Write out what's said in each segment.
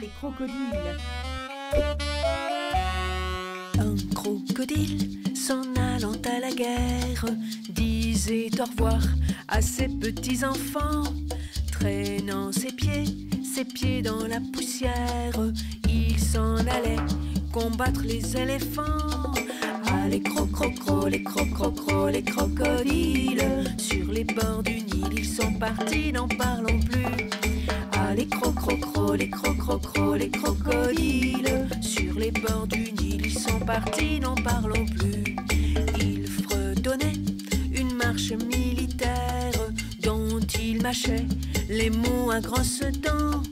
les crocodiles. Un crocodile, s'en allant à la guerre, disait au revoir à ses petits enfants. Traînant ses pieds dans la poussière, il s'en allait combattre les éléphants. Ah, les crococros, les crococros, les crocodiles, sur les bords du Nil, ils sont partis, n'en parlons plus. Ah, les crococros, les crococros, les crocodiles, sur les bords du Nil, ils sont partis, n'en parlons plus. Ils fredonnaient une marche militaire dont il mâchait les mots à grosses dents.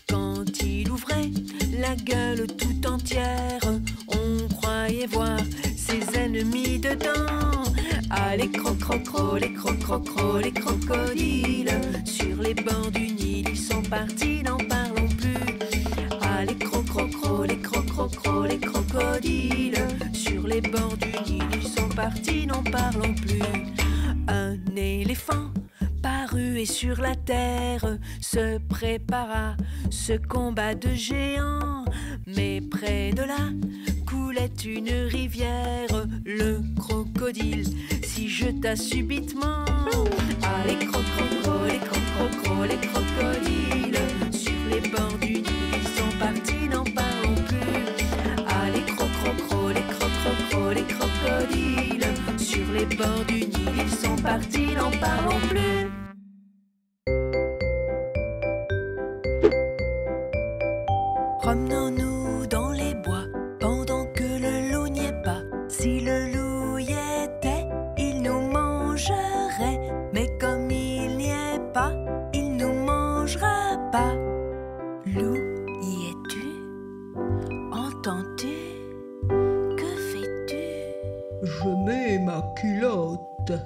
Quand il ouvrait la gueule tout entière, on croyait voir ses ennemis dedans. Ah, les crococros, les crococros, les crocodiles, sur les bords du Nil, ils sont partis, n'en parlons plus. Ah, les crococros, les crococros, les crocodiles, sur les bords du Nil, ils sont partis, n'en parlons plus. Un éléphant parut et sur la terre se prépara ce combat de géants. Mais près de là coulait une rivière, le crocodile s'y jeta subitement. Ah, les crococros, les crococros, les crocodiles, sur les bords du Nil, ils sont partis, n'en parlons plus. Ah, les crococros, les crococros, les crocodiles, sur les bords du Nil, ils sont partis, n'en parlons plus. Promenons-nous dans les bois pendant que le loup n'y est pas. Si le loup y était, il nous mangerait. Mais comme il n'y est pas, il nous mangera pas. Loup, y es-tu? Entends-tu? Que fais-tu? Je mets ma culotte.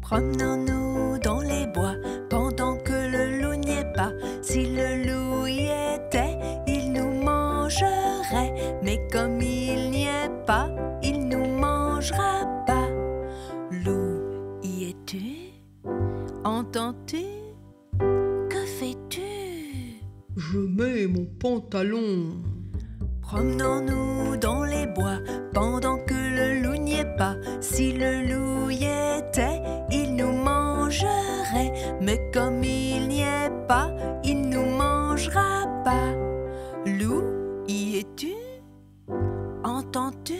Promenons-nous dans les bois pendant que le loup n'y est pas. Si le loup y était, il nous mangerait. Mais comme il n'y est pas, il nous mangera pas. Loup, y es-tu? Entends-tu? Que fais-tu? Je mets mon pantalon. Promenons-nous dans les bois pendant que le loup n'y est pas. Si le loup y était, il nous mangerait. Mais comme il n'y est pas, il nous mangera pas. Loup, y es-tu? Entends-tu?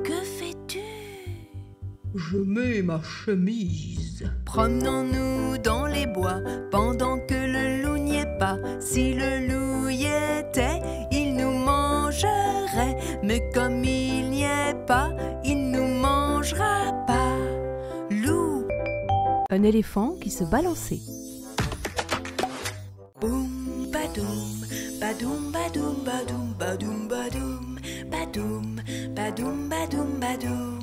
Que fais-tu? Je mets ma chemise. Promenons-nous dans les bois pendant que le loup n'y est pas. Si le loup y était, il nous mangerait. Mais comme il n'y est pas, il nous mangera pas. Loup. Un éléphant qui se balançait. Boum badoum, badoum badoum badoum badoum badoum, badoum badoum badoum badoum.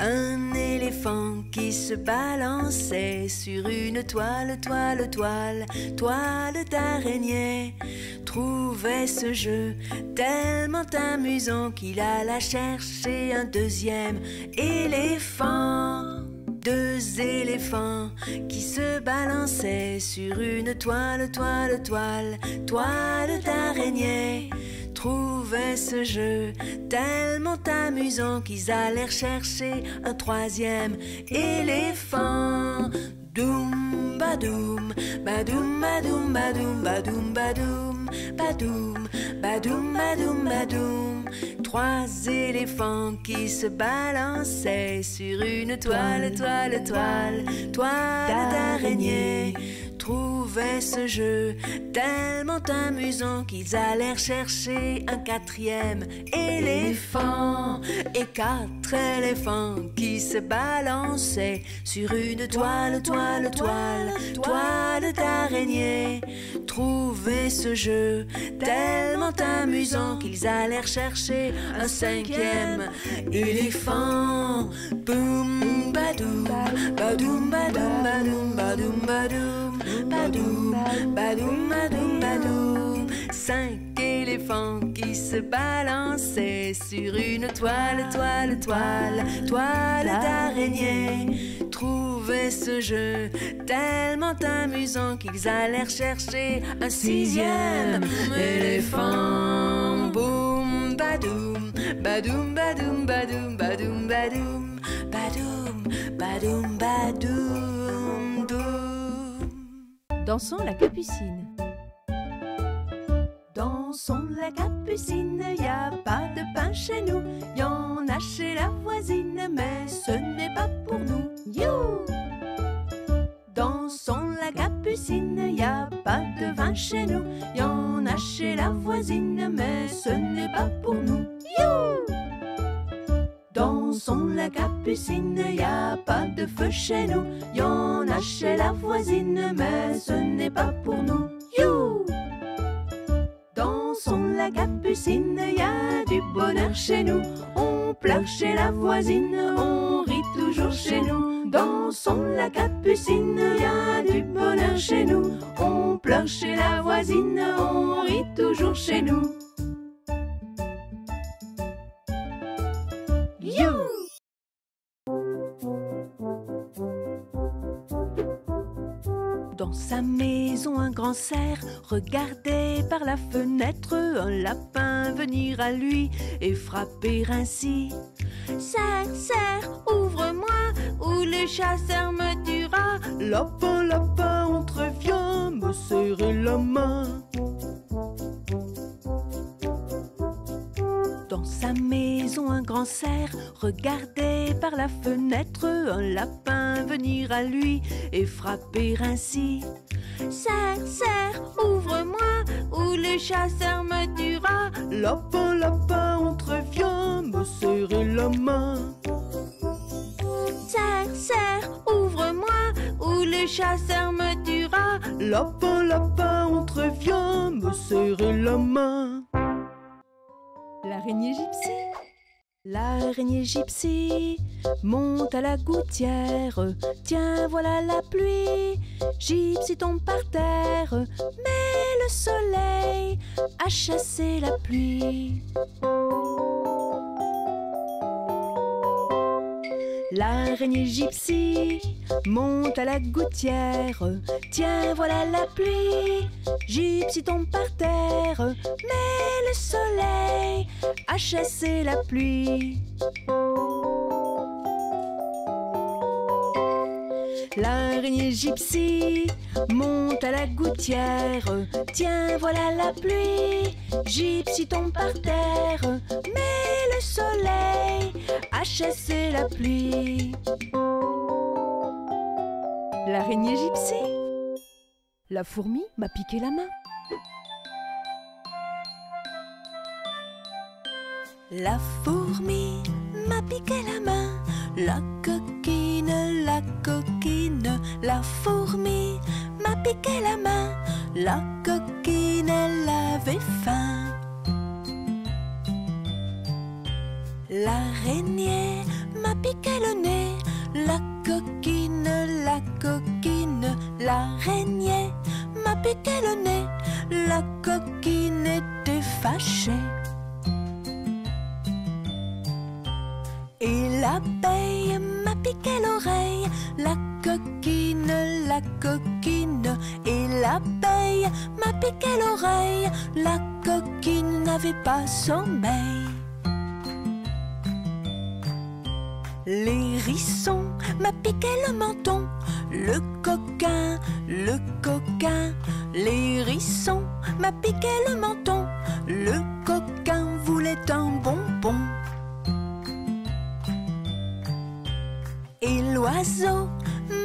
Un éléphant qui se balançait sur une toile d'araignée trouvait ce jeu tellement amusant qu'il alla chercher un deuxième éléphant. Deux éléphants qui se balançaient sur une toile d'araignée trouvaient ce jeu tellement amusant qu'ils allèrent chercher un troisième éléphant. Doum badoum, badoum badoum badoum badoum badoum, badoum badoum badoum badoum. Trois éléphants qui se balançaient sur une toile d'araignée trouvaient ce jeu tellement amusant qu'ils allèrent chercher un quatrième éléphant. Et quatre éléphants qui se balançaient sur une toile d'araignée trouvaient ce jeu tellement amusant qu'ils allèrent chercher un cinquième éléphant. Boum badoum, badoum badoum badoum badoum badoum, badoum badoum badoum badoum. Cinq éléphants qui se balançaient sur une toile d'araignée trouvaient ce jeu tellement amusant qu'ils allèrent chercher un sixième éléphant. Dansons la capucine. Dansons la capucine, y a pas de pain chez nous. Y en a chez la voisine, mais ce n'est pas pour nous. You! Dansons la capucine, y a pas de vin chez nous. Y en a chez la voisine, mais ce n'est pas pour nous. You! Dansons la capucine, y a pas de feu chez nous. Y en a chez la voisine, mais ce n'est pas pour nous. You! Dansons la capucine, y a du bonheur chez nous. On pleure chez la voisine, on rit toujours chez nous. Dansons la capucine, y a du bonheur chez nous. On pleure chez la voisine, on rit toujours chez nous. You! Dans sa maison, un grand cerf regardait par la fenêtre un lapin venir à lui et frapper ainsi. Cerf, cerf, ouvre-moi, ou le chasseur me tuera. Lapin, lapin, entreviens me serrer la main. Dans sa maison, un grand cerf regardait par la fenêtre un lapin venir à lui et frapper ainsi. Cerf, cerf, ouvre-moi, ou le chasseur me tuera. Lapin, lapin, entreviens me serrer la main. Cerf, cerf, ouvre-moi, ou le chasseur me tuera. Lapin, lapin, entreviens me serrer la main. L'araignée gypsy. L'araignée gypsy monte à la gouttière. Tiens, voilà la pluie. Gypsy tombe par terre, mais le soleil a chassé la pluie. L'araignée gypsy monte à la gouttière. Tiens, voilà la pluie. Gypsy tombe par terre, mais le soleil a chassé la pluie. L'araignée gypsy monte à la gouttière. Tiens, voilà la pluie. Gypsy tombe par terre, mais le soleil a chassé la pluie. L'araignée gypsy. La fourmi m'a piqué la main. La fourmi m'a piqué la main. La coquine, la coquine. La fourmi m'a piqué la main. La coquine, elle avait faim. L'araignée m'a piqué le nez. La coquine, la coquine. L'araignée m'a piqué le nez. La coquine était fâchée. Et l'abeille m'a piqué l'oreille. La coquine, la coquine. Et l'abeille m'a piqué l'oreille. La coquine n'avait pas sommeil. L'hérisson m'a piqué le menton. Le coquin, le coquin. L'hérisson m'a piqué le menton. Le coquin voulait un bonbon. Et l'oiseau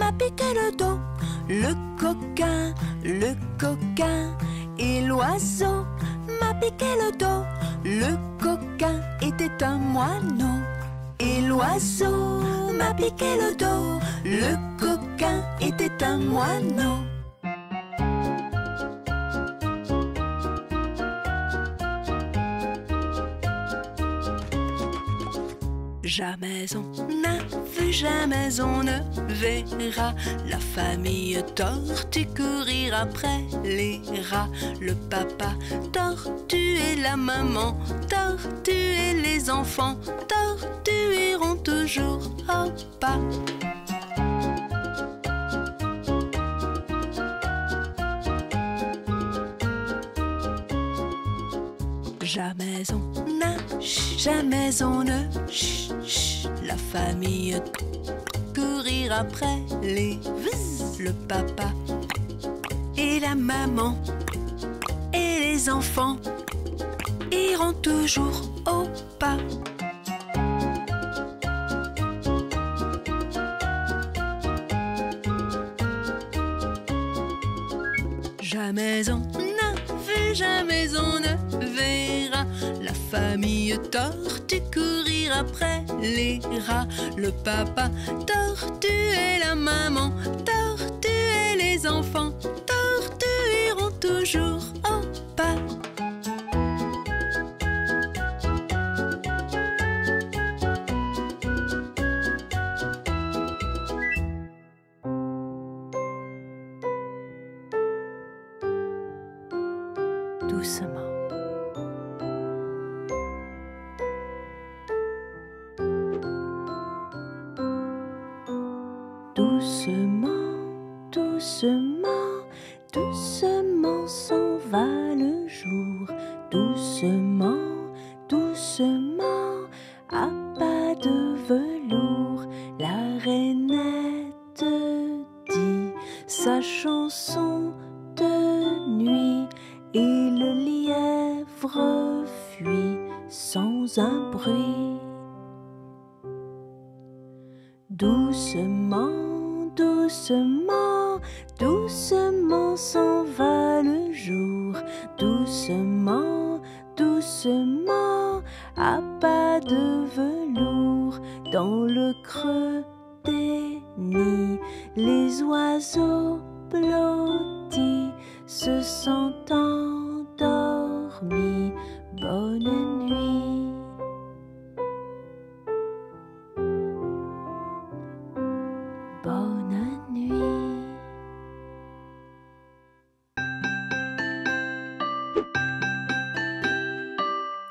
m'a piqué le dos. Le coquin, le coquin. Et l'oiseau m'a piqué le dos. Le coquin était un moineau. Et l'oiseau m'a piqué le dos. Le coquin était un moineau. Jamais on n'a vu, jamais on ne verra la famille tortue courir après les rats. Le papa tortue et la maman tortue et les enfants tortues iront toujours au pas. Jamais on n'a, jamais on ne, la famille courir après les le papa et la maman et les enfants iront toujours au pas. Jamais on n'a vu, jamais on ne verra la famille tortue courir après les rats. Le papa tortue et la maman tortue et les enfants tortues iront toujours au pas. Doucement. Doucement, doucement, doucement s'en va le jour. Doucement, doucement, à pas de velours. La rainette dit sa chanson de nuit et le lièvre fuit sans un bruit. Doucement, doucement, doucement s'en va le jour. Doucement, doucement, à pas de velours. Dans le creux des nids, les oiseaux blottis se sont endormis. Bonne nuit. Bonne nuit.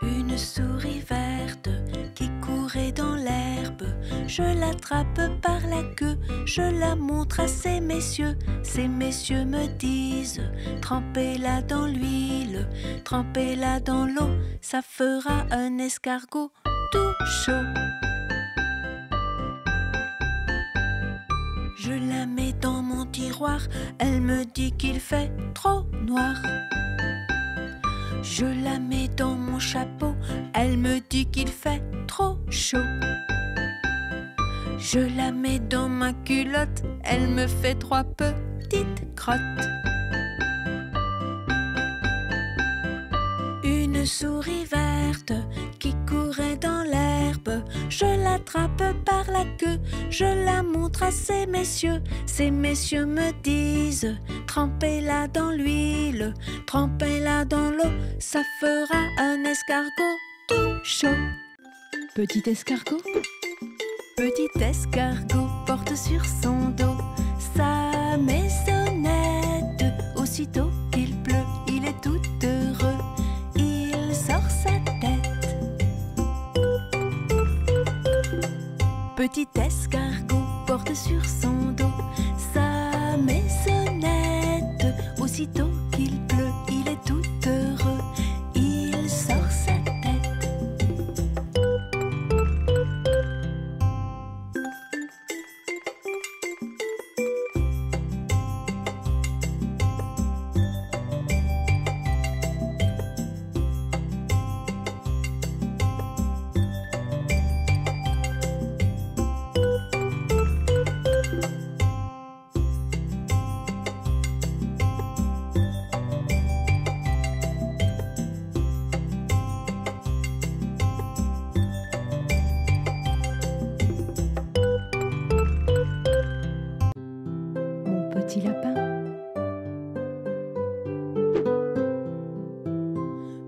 Une souris verte qui courait dans l'herbe, je l'attrape par la queue, je la montre à ces messieurs. Ces messieurs me disent: trempez-la dans l'huile, trempez-la dans l'eau, ça fera un escargot tout chaud. Je la mets dans mon tiroir, elle me dit qu'il fait trop noir. Je la mets dans mon chapeau, elle me dit qu'il fait trop chaud. Je la mets dans ma culotte, elle me fait 3 petites crottes. Une souris verte qui courait dans l'herbe, je l'attrape par la queue, je la montre à ces messieurs. Ces messieurs me disent: trempez-la dans l'huile, trempez-la dans l'eau, ça fera un escargot tout chaud. Petit escargot. Petit escargot porte sur son dos sa maisonnette. Aussitôt qu'il pleut, il est tout heureux, il sort sa tête. Petit escargot porte sur son dos sa maisonnette. Aussitôt qu'il pleut, il est tout heureux, il sort sa tête. Petit lapin.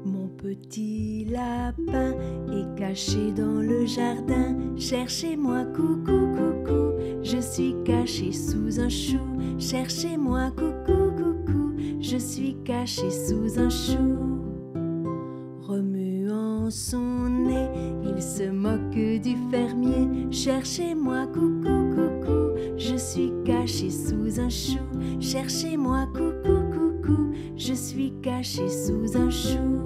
Mon petit lapin est caché dans le jardin. Cherchez-moi, coucou, coucou. Je suis caché sous un chou. Cherchez-moi, coucou, coucou. Je suis caché sous un chou. Remuant son nez, il se moque du fermier. Cherchez-moi, coucou, coucou. Je suis caché sous un chou. Cherchez-moi, coucou, coucou. Je suis caché sous un chou.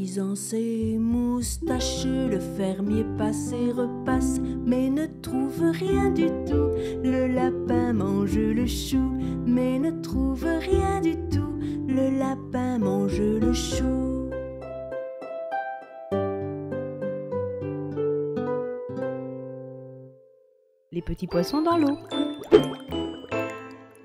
Frisant ses moustaches, le fermier passe et repasse, mais ne trouve rien du tout. Le lapin mange le chou, mais ne trouve rien du tout. Le lapin mange le chou. Les petits poissons dans l'eau.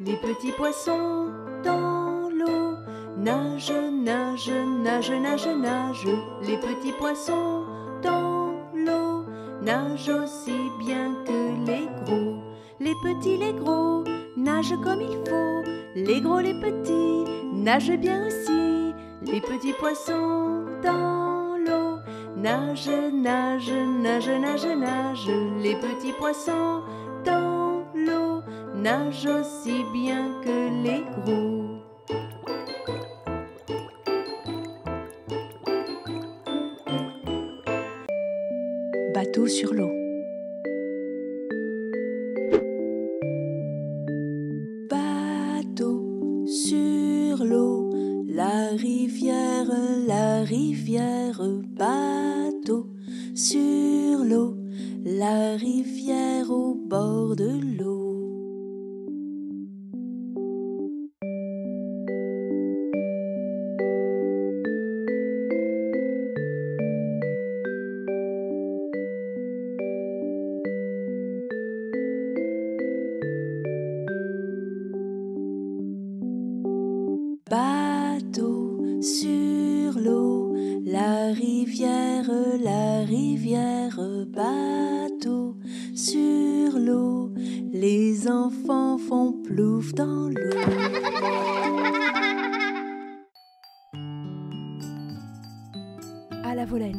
Les petits poissons dans l'eau nagent, nagent, nagent, nagent, nagent. Les petits poissons dans l'eau nagent aussi bien que les gros. Les petits, les gros nagent comme il faut. Les gros, les petits nagent bien aussi. Les petits poissons dans l'eau nagent, nagent, nagent, nagent, nagent. Les petits poissons dans l'eau nagent aussi bien que les gros. Bateau sur l'eau. Bateau sur l'eau, la rivière, bateau sur l'eau, la rivière au bord de l'eau. Bateau sur l'eau, la rivière, bateau sur l'eau, les enfants font plouf dans l'eau. À la volette.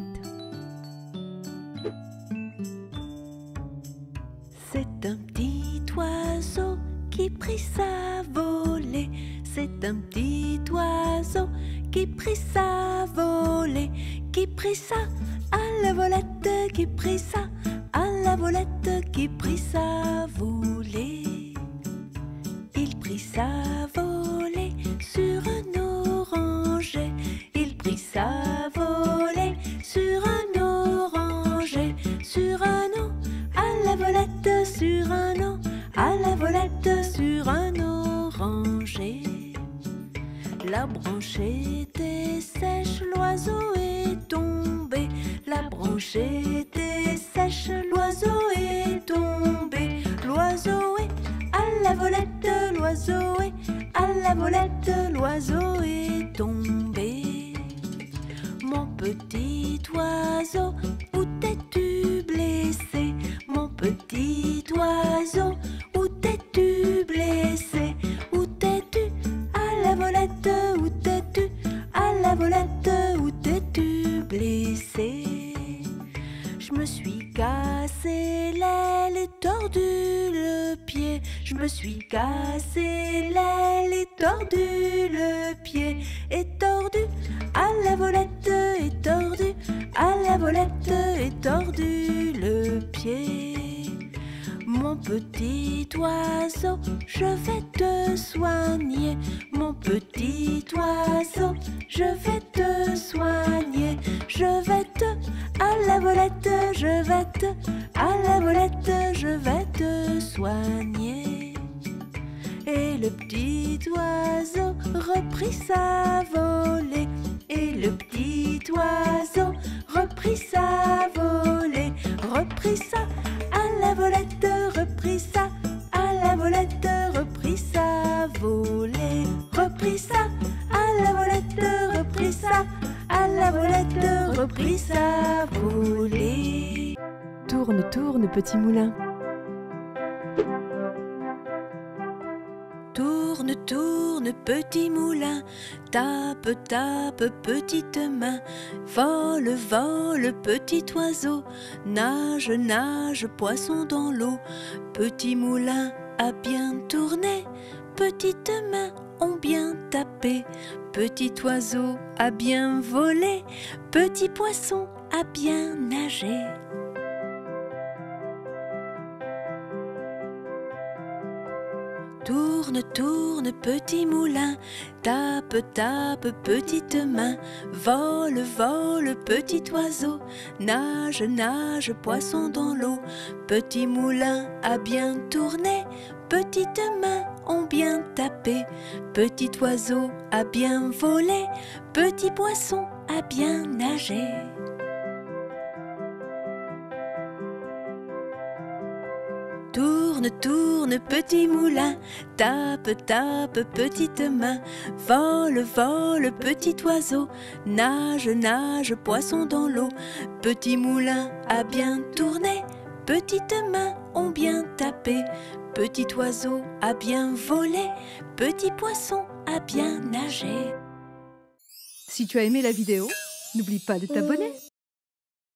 C'est un petit oiseau qui prit sa volée. C'est un petit oiseau qui prit sa volée, qui prit ça à la volette, qui prit ça à la volette, qui prit sa volée. Il prit sa volée sur un oranger. Il prit sa volée sur un oranger. Sur un eau à la volette, sur un eau à la volette, sur un oranger. La branche était sèche, l'oiseau est tombé. La branche était sèche, l'oiseau est tombé. L'oiseau est à la volette, l'oiseau est à la volette, l'oiseau est tombé. Mon petit oiseau, où t'es-tu blessé? Mon petit oiseau, où t'es-tu blessé? Où t'es-tu à la volette? Où t'es-tu à la volette? Où t'es-tu blessé? Je me suis cassé l'aile et tordu le pied. Je me suis cassé l'aile et tordu le pied. Et tordu à la volette, et tordu à la volette, et tordu le pied. Mon petit oiseau, je vais te soigner. Mon petit oiseau, je vais te soigner. Je vais te à la volette, je vais te à la volette, je vais te soigner. Et le petit oiseau reprit sa volée. Et le petit oiseau reprit sa volée. Reprit ça à la volette, reprit ça à la volette, reprit sa volée. Reprit ça à la volette, reprit ça à la volette, reprit sa volée. Tourne, tourne, petit moulin. Tourne, tourne, petit moulin, tape, tape, petite main, vole, vole, petit oiseau, nage, nage, poisson dans l'eau. Petit moulin a bien tourné, petites mains ont bien tapé, petit oiseau a bien volé, petit poisson a bien nagé. Tourne, Tourne, tourne, petit moulin, tape, tape, petite main, vole, vole, petit oiseau, nage, nage, poisson dans l'eau. Petit moulin a bien tourné, petites mains ont bien tapé, petit oiseau a bien volé, petit poisson a bien nagé. Tourne, tourne, petit moulin, tape, tape, petite main, vole, vole, petit oiseau, nage, nage, poisson dans l'eau. Petit moulin a bien tourné, petites mains ont bien tapé, petit oiseau a bien volé, petit poisson a bien nagé. Si tu as aimé la vidéo, n'oublie pas de t'abonner.